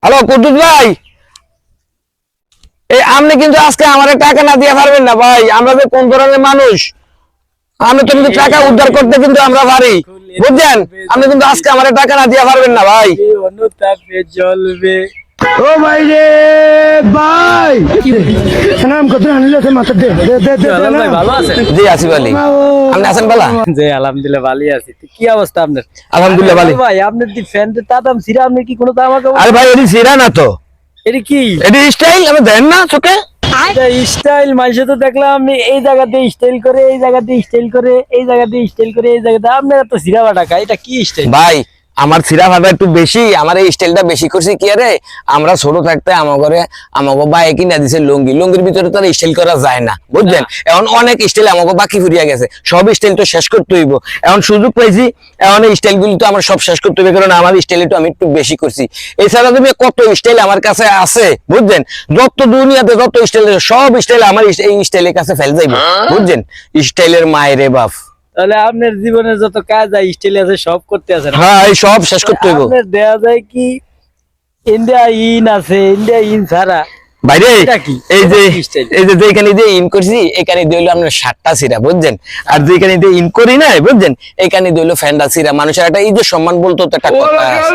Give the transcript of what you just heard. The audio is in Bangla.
হ্যালো কুদ্দুস ভাই, এই আপনি কিন্তু আজকে আমারে টাকা না দিয়ে পারবেন না ভাই। আমরা যে কোন ধরনের মানুষ, আমরা তো কিন্তু টাকা উদ্ধার করতে কিন্তু আমরা পারি, বুঝছেন? আপনি কিন্তু আজকে আমারে টাকা না দিয়ে পারবেন না ভাই। অনুতাপে জ্বলবে। ও ভাই রে ভাই, নাম কত আনলে মাথা দে দে দে দে আলম ভাই ভালো আছেন? জি আসিফ আলী, আপনি আছেন বালা? জি আলহামদুলিল্লাহ ভালোই আছি। তো কি অবস্থা আপনার? আলহামদুলিল্লাহ ভালো। ভাই আপনার দি ফ্যানতে তাতাম সিরা, আপনি কি কোনো তামাক? আরে ভাই এটি সিরা না তো, এটা কি এটি স্টাইল, আমি দেন না চোখে। স্টাইল? মানুষে তো দেখলাম আপনি এই জায়গাতে স্টাইল করে, এই জায়গাতে স্টাইল করে, এই জায়গাতে স্টাইল করে, এই জায়গাতে আপনার তো সিরা বাটাকা, এটা কি স্টাইল? ভাই আমার সিরা ভাবে একটু বেশি, আমার এই স্টাইলটা বেশি করছি কি আরে, আমরা ছোট থাকতে আমাকে ভাই কিনা দিছে লুঙ্গি, লুঙ্গির ভিতরে তো স্টাইল করা যায় না, বুঝলেন? এখন অনেক স্টাইল আমাকে বাকি ফুরিয়া গেছে, সব স্টাইল তো শেষ করতে হইব। এখন সুযোগ পাইছি, এখন এই স্টাইল গুলি তো আমার সব শেষ করতে হবে, কারণ আমার স্টাইল তো আমি একটু বেশি করছি। এছাড়া তুমি কত স্টাইল আমার কাছে আছে, বুঝলেন? যত দুনিয়াতে যত স্টাইল, সব স্টাইল আমার এই স্টাইলের কাছে ফেল যাইবে, বুঝছেন? স্টাইলের মায়েরে বাপ। তাহলে আপনার জীবনে যত কাজ স্টাইল আছে সব করতে আছে না? হ্যাঁ এই সব শেষ করতে হইব। আপনার দেয়া যায় কি ইন্ডিয়া ইন আছে, ইন্ডিয়া ইন ছাড়া বাইরে এটা কি? এই যে এটা কি style? এই যে যেখানে দিয়ে ইন করছি এখানে দিয়ে হলো আপনার 7টা সিরা, বুঝছেন? আর যেখানে দিয়ে ইন করি না, বুঝছেন, এখানে দিয়ে হলো ফ্যান্ডা সিরা। মানুষের একটা এই যে সম্মান বলতো তো একটা কথা আছে।